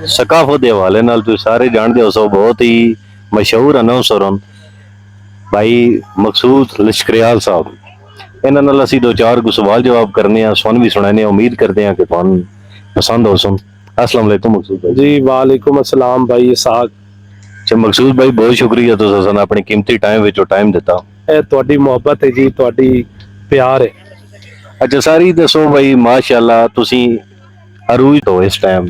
ਸਕਾਫਤ ਦੇ ਹਵਾਲੇ ਨਾਲ ਤੁਸੀਂ ਸਾਰੇ ਜਾਣਦੇ ਹੋ, ਸੋ ਬਹੁਤ ਹੀ ਮਸ਼ਹੂਰ ਅਨਾਉਂਸਰ ਹਨ ਭਾਈ ਮਕਸੂਦ ਲਸ਼ਕਰੀਆਲ ਸਾਹਿਬ। ਇਹਨਾਂ ਨਾਲ ਅਸੀਂ ਦੋ ਚਾਰ ਕੁ ਸਵਾਲ ਜਵਾਬ ਕਰਨੇ ਆ, ਸੁਣ ਵੀ ਸੁਣਾने, उम्मीद करते हैं कि ਤੁਹਾਨੂੰ ਪਸੰਦ ਹੋ ਸੁਣ। अस्सलाम वालेकुम मकसूद भाई। जी वालेकुम अस्सलाम भाई इसाक। अच्छा मकसूद भाई, बहुत शुक्रिया ਤੁਸੀਂ ਸਾਨੂੰ ਆਪਣੇ ਕੀਮਤੀ ਟਾਈਮ ਵਿੱਚੋਂ ਟਾਈਮ ਦਿੱਤਾ। ਇਹ ਤੁਹਾਡੀ ਮੁਹੱਬਤ ਹੈ ਜੀ, ਤੁਹਾਡੀ ਪਿਆਰ ਹੈ। ਅੱਛਾ ਸਾਰੀ ਦੱਸੋ ਭਾਈ, ਮਾਸ਼ਾਅੱਲਾ ਤੁਸੀਂ ਅਰੂਜ ਤੋਂ ਇਸ ਟਾਈਮ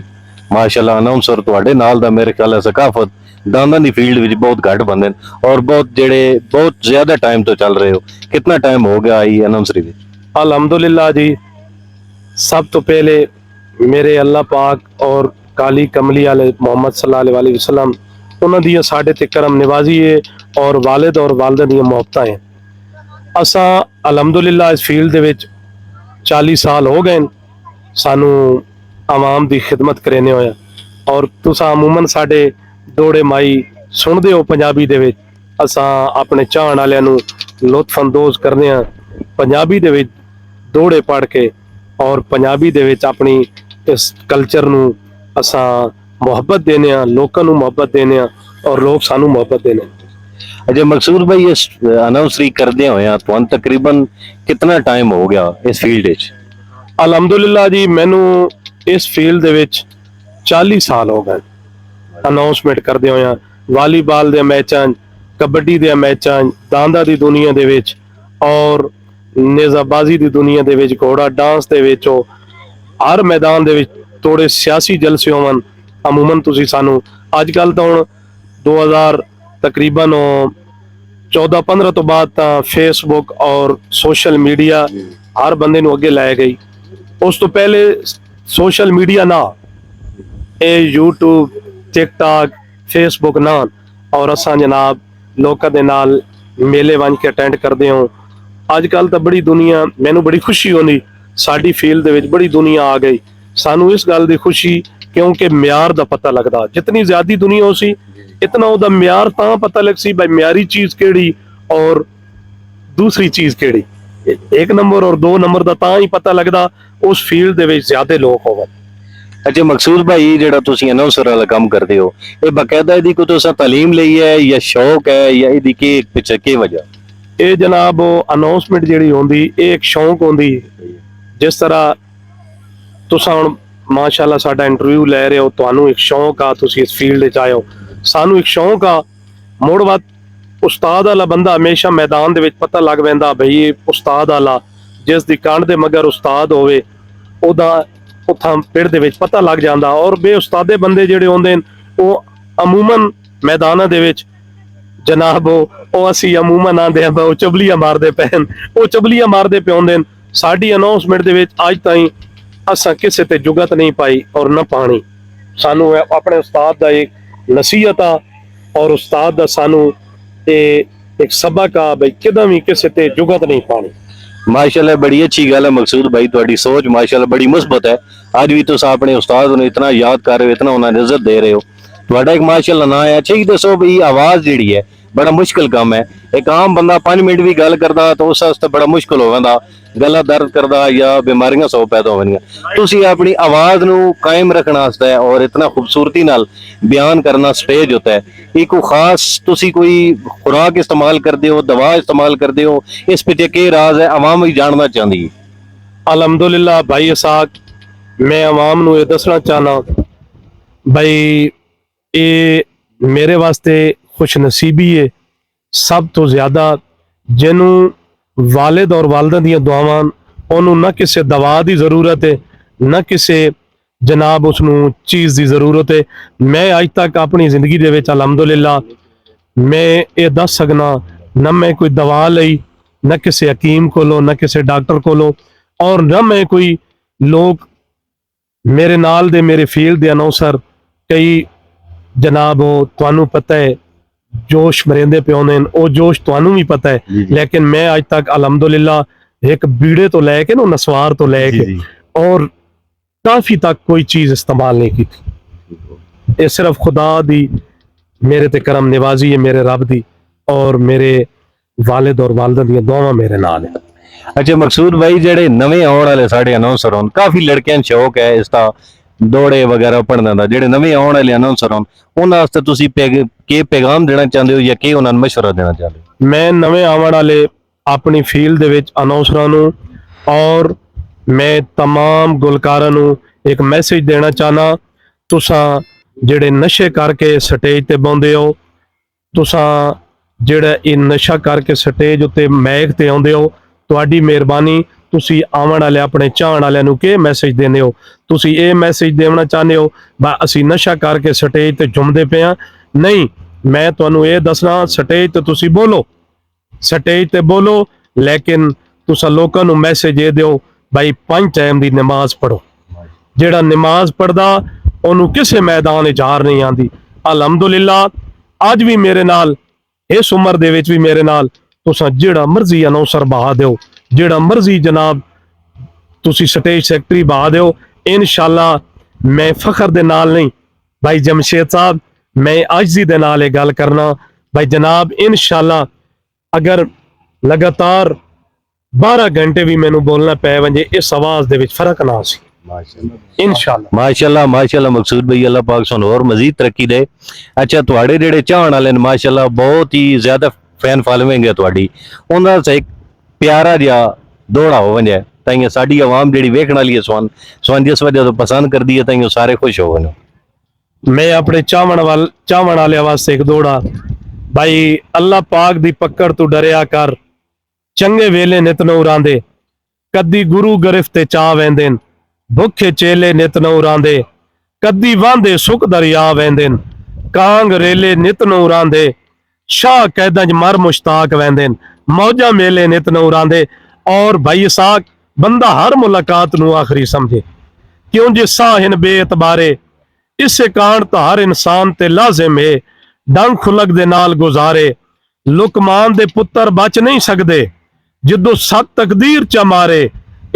ਮਾਸ਼ਾਅੱਲਾ ਅਨਾਉਂਸਰ ਤੁਹਾਡੇ ਨਾਲ ਦਾ ਮੇਰੇ ਖਿਆਲ ਹੈ ਸਕਾਫਤ ਦਾਨਾਂ ਦੀ ਫੀਲਡ ਵਿੱਚ ਬਹੁਤ ਘੱਟ ਬੰਦੇ ਨੇ ਔਰ ਬਹੁਤ ਜ਼ਿਆਦਾ ਟਾਈਮ ਤੋਂ ਚੱਲ ਰਹੇ ਹੋ। कितना टाइम हो गया ये अनाउंसरी में? अल्हम्दुलिल्लाह जी, सब तो पहले मेरे अल्लाह पाक और काली कमली वाले मोहम्मद सल्लल्लाहु अलैहि वसल्लम उन्होंने दिया साढ़े ते करम निवाजी है और वालिद और वालदा दी मोहब्बतां हैं। असा अल्हम्दुलिल्लाह इस फील्ड दे विच 40 साल हो गए सानू आवाम दी खिदमत करने होया और तुसा अमूमन साडे दौड़े माई सुनदे हो पंजाबी दे विच। असा अपने चाहण वालियां नू लुत्फ अंदोज करने पंजाबी दे विच दौड़े पढ़ के और पंजाबी दे विच अपनी इस कल्चर नू असा मुहब्बत देने, लोकां नू मुहब्बत देने और लोग सानू मुहब्बत देने। अच्छा मकसूद भाई, इस अनाउंसरी करदे होया तुहानू तकरीबन कितना टाइम हो गया इस फील्ड विच? अल्हम्दुलिल्लाह जी, मैनू इस फील्ड दे विच 40 साल हो गए अनाउंसमेंट करदे होया। वालीबाल दे मैचां, कबड्डी दे मैचां, दांदा दी दुनिया दे विच और नेज़ाबाजी दी दुनिया दे विच, घोड़ा डांस दे विच, हर मैदान दे विच थोड़े सियासी जलसे होवन। अमूमन तुसी सानू अजकल तो हुण 2000 तकरीबन 14-15 तो बाद तां फेसबुक और सोशल मीडिया हर बंदे नू अगे लै गई। उस तो पहले सोशल मीडिया ना, ए यूट्यूब, टिकटॉक, फेसबुक ना और असां जनाब लोकां दे नाल मेले बन के अटेंड करदे हो। अजकल तो बड़ी दुनिया, मैनू बड़ी खुशी होनी साडी फील्ड दे विच बड़ी दुनिया आ गई। सानू इस गल दी खुशी क्योंकि म्यार दा पता लगदा, जितनी ज्यादा दुनिया हो सी इतना उहदा म्यार तां पता लग सी भाई म्यारी चीज केड़ी और दूसरी चीज केड़ी। एक नंबर और 2 नंबर दा तां ही पता लगदा उस फील्ड दे विच ज्यादा लोग होवन। अच्छा मकसूद भाई, जेड़ा तुसी अनाउंसर वाला काम करदे हो, ये बाकायदा इहदी कोई तुसां तालीम लई है या शौक है या इहदी के पिछे के वजह? ये जनाब अनाउंसमेंट जिहड़ी होंदी ये एक शौक होंदी। जिस तरह तुसां हुण माशाअल्लाह साडा इंटरव्यू लै रहे हो, तुहानू एक शौक आ, तुसी इस फील्ड विच आए हो, सानू एक शौक आ। मुड़ बात उस्ताद वाला बंदा हमेशा मैदान दे विच पता लग पैंदा भई ये उस्ताद वाला, जिस दी कंड दे मगर उस्ताद होवे ओदा उत्थां पिंड दे विच पता लग जांदा। और बेउस्तादे बंदे जिहड़े होंदे ने ओह अमूमन मैदानां दे विच जनाब ओह असीं अमूमन आंदे आ ओह चबलियां मारदे पैन, ओह चबलियां मारदे पे होंदे ने। साडी अनाउंसमेंट दे विच अज ताईं असां किसे ते जुगत नहीं पाई और न पानी। सानू अपने उस्ताद दा एक नसीहत आ और उस्ताद दा सानू एक सबक आ भाई किदां भी किसे ते जुगत नहीं पानी। माशाल्लाह बड़ी अच्छी गल है मकसूद भाई, तुहाडी सोच माशाल्लाह बड़ी मुस्बत है। आज भी तुस अपने उस्ताद नूं इतना याद कर रहे हो, इतना उन्हें इज्जत दे रहे हो, तुहाडा एक माशाल्लाह ना है। अच्छा ये दसो भाई, आवाज जिहड़ी है बड़ा मुश्किल काम है। एक आम बंदा 5 मिनट भी गल करदा तो उस वास्ते बड़ा मुश्किल होवेंदा, गला दर्द करदा या बीमारियां 100 पैदा होवणगियां। तुसी अपनी आवाज नूं कायम रखण वास्ते और इतना खूबसूरती नाल बयान करना स्टेज होता है, एक खास तुसी कोई खुराक इस्तेमाल करदे हो, दवा इस्तेमाल करदे हो, इस पिछे के राज है आवाम भी जानना चाहती है? अल्हम्दुलिल्लाह भाई इसाक, मैं आवाम नूं ये दसना चाहना भाई ये मेरे वास्ते खुश नसीबी है। सब तो ज्यादा जिन्हों वालिद और वालदा दियां दुआवां उन्होंने ना किसी दवा की जरूरत है ना किसी जनाब उसनू चीज़ की जरूरत है। मैं अज तक अपनी जिंदगी दे विच अल्हम्दुलिल्लाह मैं ये दस सकना ना मैं कोई दवा लई, ना किसी हकीम कोलों, ना किसी डॉक्टर कोलों और ना मैं कोई लोग मेरे नाल दे मेरे फील्ड दे अनाउंसर कई जनाब तुहानू पता है जोश मरेंदे पे होंदे ओ जोश तुहानू भी पता है, लेकिन मैं अज तक अल्हम्दुलिल्लाह एक बीड़े तो लैके ना नसवार तो लैके और काफी तक कोई चीज इस्तेमाल नहीं की थी। ये सिर्फ खुदा दी मेरे ते करम निवाजी है, मेरे रब दी और मेरे वालिद और वालदा दी दुआवां मेरे नाल है। अच्छा मकसूद भाई, जेडे नवे आने वाले साढ़े अनाउंसर होन, काफी लड़कियां शौक है इसका ਦੋੜੇ ਵਗੈਰਾ ਪੜ੍ਹਨ ਦਾ, ਜਿਹੜੇ ਨਵੇਂ ਆਉਣ ਵਾਲੇ ਅਨਾਉਂਸਰ ਹੋਣ ਉਹਨਾਂ ਵਾਸਤੇ ਤੁਸੀਂ ਕੀ ਪੈਗਾਮ ਦੇਣਾ ਚਾਹੁੰਦੇ ਹੋ ਜਾਂ ਕੀ ਉਹਨਾਂ ਨੂੰ ਮਸ਼ਵਰਾ ਦੇਣਾ ਚਾਹੁੰਦੇ ਹੋ? ਮੈਂ ਨਵੇਂ ਆਉਣ ਵਾਲੇ ਆਪਣੀ ਫੀਲਡ ਦੇ ਵਿੱਚ ਅਨਾਉਂਸਰਾਂ ਨੂੰ ਔਰ ਮੈਂ तमाम ਗੁਲਕਾਰਾਂ ਨੂੰ ਇੱਕ ਮੈਸੇਜ ਦੇਣਾ ਚਾਹਨਾ, ਤੁਸਾਂ ਜਿਹੜੇ ਨਸ਼ੇ ਕਰਕੇ ਸਟੇਜ ਤੇ ਬਹਿੰਦੇ ਹੋ, ਤੁਸਾਂ ਜਿਹੜਾ ਇਹ ਨਸ਼ਾ ਕਰਕੇ ਸਟੇਜ ਉੱਤੇ ਮੈਕ ਤੇ ਆਉਂਦੇ ਹੋ, ਤੁਹਾਡੀ ਮਿਹਰਬਾਨੀ ਤੁਸੀਂ ਆਉਣ ਵਾਲੇ ਆਪਣੇ ਚਾਹਣ ਵਾਲਿਆਂ ਨੂੰ ਕੀ ਮੈਸੇਜ ਦਿੰਦੇ ਹੋ? ਤੁਸੀਂ ਇਹ ਮੈਸੇਜ ਦੇਣਾ ਚਾਹੁੰਦੇ ਹੋ ਬਾ ਅਸੀਂ ਨਸ਼ਾ ਕਰਕੇ ਸਟੇਜ ਤੇ ਝੁੰਮਦੇ ਪਏ ਹਾਂ? ਨਹੀਂ, ਮੈਂ ਤੁਹਾਨੂੰ ਇਹ ਦੱਸਣਾ, ਸਟੇਜ ਤੇ ਤੁਸੀਂ ਬੋਲੋ, ਸਟੇਜ ਤੇ ਬੋਲੋ, ਲੇਕਿਨ ਤੁਸੀਂ ਲੋਕਾਂ ਨੂੰ ਮੈਸੇਜ ਇਹ ਦਿਓ ਭਾਈ 5 ਟਾਈਮ ਦੀ ਨਮਾਜ਼ ਪੜੋ। ਜਿਹੜਾ ਨਮਾਜ਼ ਪੜਦਾ ਉਹਨੂੰ ਕਿਸੇ ਮੈਦਾਨ ਵਿੱਚ ਹਾਰ ਨਹੀਂ ਆਂਦੀ। ਅਲਹਮਦੁਲਿਲਾ ਅੱਜ ਵੀ ਮੇਰੇ ਨਾਲ, ਇਸ ਉਮਰ ਦੇ ਵਿੱਚ ਵੀ ਮੇਰੇ ਨਾਲ ਤੁਸੀਂ ਜਿਹੜਾ ਮਰਜ਼ੀ ਅਨਾਉਂਸਰ ਬਹਾ ਦਿਓ, ਜਿਹੜਾ ਮਰਜ਼ੀ ਜਨਾਬ ਤੁਸੀਂ ਸਟੇਜ ਸੈਕਟਰੀ ਬਹਾ ਦਿਓ, ਇਨਸ਼ਾਅੱਲਾ ਮੈਂ ਫਖਰ ਦੇ ਨਾਲ ਨਹੀਂ ਭਾਈ ਜਮਸ਼ੇਦ ਸਾਹਿਬ, ਮੈਂ ਆਜਜ਼ੀ ਦੇ ਨਾਲ ਇਹ ਗੱਲ ਕਰਨਾ ਭਾਈ ਜਨਾਬ, ਇਨਸ਼ਾਅੱਲਾ ਅਗਰ ਲਗਾਤਾਰ 12 ਘੰਟੇ ਵੀ ਮੈਨੂੰ ਬੋਲਣਾ ਪੈ ਵੰਜੇ ਇਸ ਆਵਾਜ਼ ਦੇ ਵਿੱਚ ਫਰਕ ਨਾ ਸੀ ਮਾਸ਼ਾਅੱਲਾ ਮਾਸ਼ਾਅੱਲਾ। ਮਕਸੂਦ ਭਾਈ ਅੱਲਾਹ ਪਾਕ ਸਾਨੂੰ ਹੋਰ ਮਜ਼ੀਦ ਤਰੱਕੀ ਦੇ। ਅੱਛਾ, ਤੁਹਾਡੇ ਜਿਹੜੇ ਚਾਹਣ ਵਾਲੇ ਨੇ ਮਾਸ਼ਾਅੱਲਾ ਬਹੁਤ ਹੀ ਜ਼ਿਆਦਾ ਫੈਨ ਫਾਲੋਇੰਗ ਹੈ ਤੁਹਾਡੀ, ਉਹਨਾਂ ਦਾ ਇੱਕ ਪਿਆਰਾ ਜਿਹਾ ਦੋੜਾ ਹੋ ਵੰਜੇ ਤਾਂ ਸਾਡੀ ਆਵਾਮ ਜਿਹੜੀ ਵੇਖਣ ਵਾਲੀ ਹੈ ਸਵਾਨ ਜਿਸ ਵਜ੍ਹਾ ਤੋਂ ਪਸੰਦ ਕਰਦੀ ਹੈ ਤਾਂ ਸਾਰੇ ਖੁਸ਼ ਹੋ ਗਏ। ਮੈਂ ਆਪਣੇ ਚਾਹਣ ਵਾਲਿਆਂ ਵਾਸਤੇ ਇੱਕ ਦੋੜਾ ਭਾਈ, ਅੱਲਾਹ ਪਾਕ ਦੀ ਪਕੜ ਤੋਂ ਡਰਿਆ ਕਰ, ਚੰਗੇ ਵੇਲੇ ਨਿਤ ਨੂੰ ਰਾਂਦੇ, ਕਦੀ ਗੁਰੂ ਗ੍ਰਿਫਤੇ ਚਾਹ ਵੈਂਦੇ, ਭੁੱਖੇ ਚੇਲੇ ਨਿਤ ਨੂੰ ਰਾਂਦੇ, ਕਦੀ ਵਾਂਦੇ ਸੁਖ ਦਰਿਆ ਵੈਂਦੇ, ਕਾਂਗ ਰੇਲੇ ਨਿਤ ਨੂੰ ਰਾਂਦੇ, शाह कैदां च मर मुश्ताक वैंदे, मौजा मेले नित नूं रांदे। और भाई साक बंदा हर मुलाकात नूं आखिरी समझे, क्यों जे साहिन बेअतबारे, इसे कांड तो हर इंसान ते लाजिम है, डंग खुलक दे नाल गुजारे, लुकमान दे पुत्तर बच नहीं सकदे, जिदों सत तकदीर च मारे,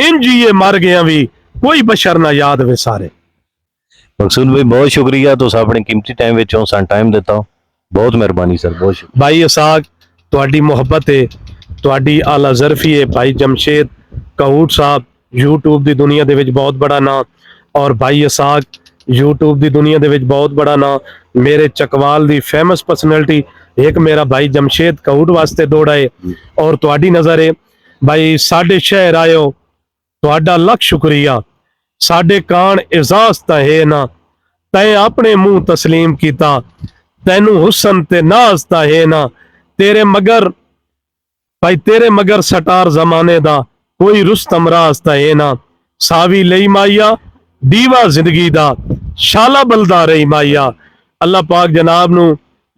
इंज ये मर गया भी कोई बशर ना याद विसारे। मकसूद भाई बहुत शुक्रिया, तुस अपने कीमती टाइम विचों सान टाइम दिता, बहुत मेहरबानी सर, बहुत शुक्रिया। भाई असाक तुहाडी मोहब्बत है, तुहाडी आला ज़रफी है। भाई जमशेद कहूट साहब यूट्यूब दी दुनिया दे विच बहुत बड़ा नाम, और भाई असाक यूट्यूब दी दुनिया दे विच बहुत बड़ा नाम, मेरे चकवाल दी फेमस पर्सनैलिटी एक मेरा भाई जमशेद कहूट वास्ते दौड़ा है। और तुहाडी नज़र है भाई, साडे शहर आयो, तुहाडा लख शुक्रिया। साडे कान एजाज ता है ना, तैं अपने मुंह तस्लीम कीता, तैनू हुसन ते नाज ता है ना, तेरे मगर भाई तेरे मगर सटार जमाने दा कोई रुस्तम राज ता है ना, सावी लई माइया दीवा जिंदगी दा, शाला बलदा रही माइया। अल्लाह पाक जनाब नू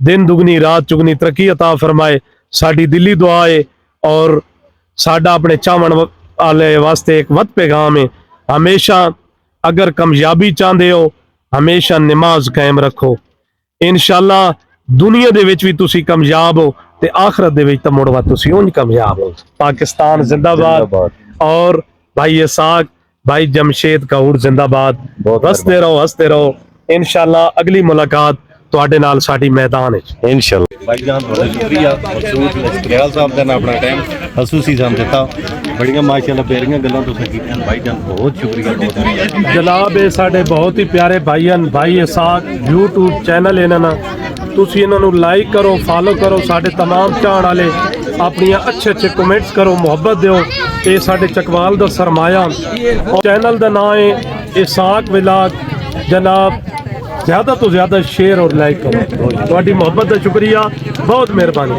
दिन दुगनी रात चुगनी तरक्की अता फरमाए, साडी दिली दुआ है। और साडा अपने चावण वाले वास्ते एक वत पैगाम है, हमेशा अगर कामयाबी चाहते हो हमेशा नमाज कायम रखो, इंशाअल्लाह दुनिया दे विच भी तुसी कामयाब हो ते आखिरत दे विच तां मुड़वा तुसी उंज कामयाब हो। पाकिस्तान जिंदाबाद। और भाई इसाक भाई जमशेद कहूट जिंदाबाद। हंसते रहो इंशाअल्लाह अगली मुलाकात तुहाडे नाल साडी मैदान है इंशाअल्लाह। भाई जान बहुत शुक्रिया, मकसूद लश्करियाल साहब ने अपना टाइम खसूसी साम दिता, बड़ियां माशाअल्लाह प्यारियां गल्लां तुसीं कीतियां। भाई जान बहुत शुक्रिया, बहुत जनाब ये साडे बहुत ही प्यारे भाईयन भाई इसाक यूट्यूब चैनल इन्हां ना, तुसीं इन्हां नूं लाइक करो, फॉलो करो, साडे तमाम चाहण वाले अपनियां अच्छे कमेंट्स करो, मुहब्बत दिओ। ये साडे चकवाल दा सरमाया। और चैनल दा नाम है इसाक विलाग। जनाब ज़्यादा तो ज़्यादा शेयर और लाइक करो, तुहाडी मुहब्बत दा शुक्रिया, बहुत मेहरबानी।